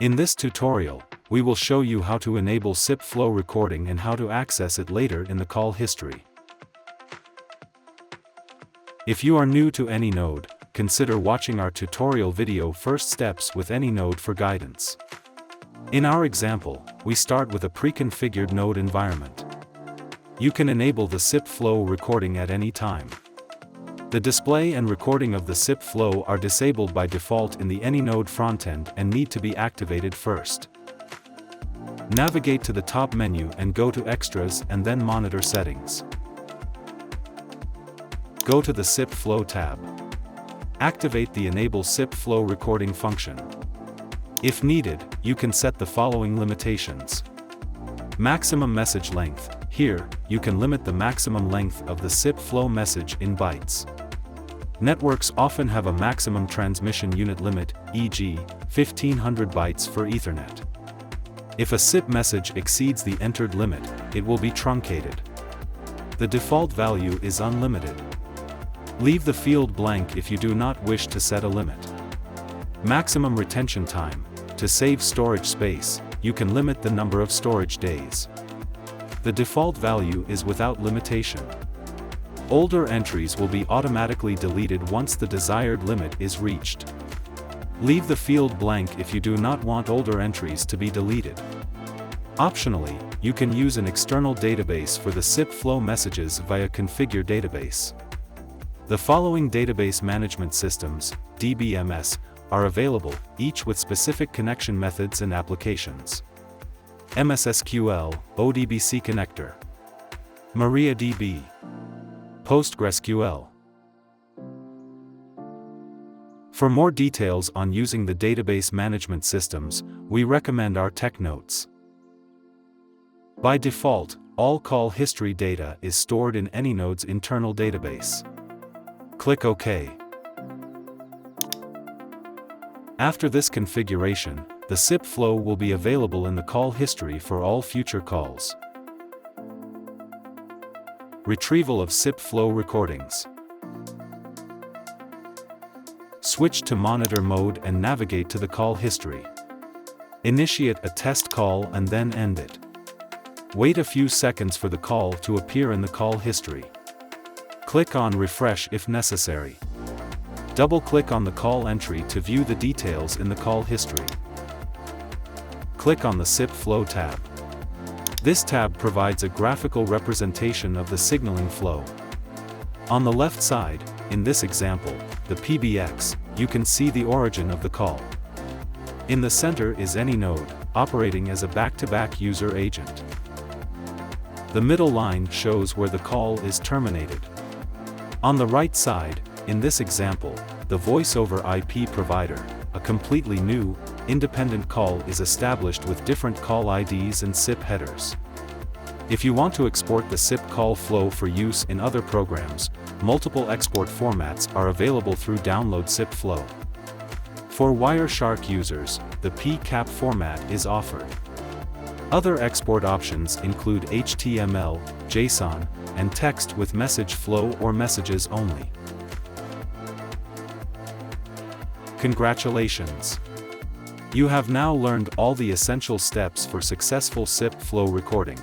In this tutorial, we will show you how to enable SIP flow recording and how to access it later in the call history. If you are new to anynode, consider watching our tutorial video First Steps with anynode for guidance. In our example, we start with a pre-configured node environment. You can enable the SIP flow recording at any time. The display and recording of the SIP flow are disabled by default in the anynode frontend and need to be activated first. Navigate to the top menu and go to Extras and then Monitor Settings. Go to the SIP Flow tab. Activate the Enable SIP Flow Recording function. If needed, you can set the following limitations. Maximum message length. Here, you can limit the maximum length of the SIP flow message in bytes. Networks often have a maximum transmission unit limit, e.g., 1500 bytes for Ethernet. If a SIP message exceeds the entered limit, it will be truncated. The default value is unlimited. Leave the field blank if you do not wish to set a limit. Maximum retention time. To save storage space, you can limit the number of storage days. The default value is without limitation. Older entries will be automatically deleted once the desired limit is reached. Leave the field blank if you do not want older entries to be deleted. Optionally, you can use an external database for the SIP flow messages via Configure Database. The following database management systems, DBMS, are available, each with specific connection methods and applications. MS SQL, ODBC Connector, MariaDB, PostgreSQL. For more details on using the database management systems, we recommend our tech notes. By default, all call history data is stored in anynode's internal database. Click OK. After this configuration, the SIP flow will be available in the call history for all future calls. Retrieval of SIP flow recordings. Switch to monitor mode and navigate to the call history. Initiate a test call and then end it. Wait a few seconds for the call to appear in the call history. Click on Refresh if necessary. Double-click on the call entry to view the details in the call history. Click on the SIP Flow tab. This tab provides a graphical representation of the signaling flow. On the left side, in this example, the PBX, you can see the origin of the call. In the center is anynode, operating as a back-to-back user agent. The middle line shows where the call is terminated. On the right side, in this example, the voice-over IP provider, a completely new, independent call is established with different call IDs and SIP headers. If you want to export the SIP call flow for use in other programs, multiple export formats are available through Download SIP Flow. For Wireshark users, the PCAP format is offered. Other export options include HTML, JSON, and text with message flow or messages only. Congratulations! You have now learned all the essential steps for successful SIP flow recording.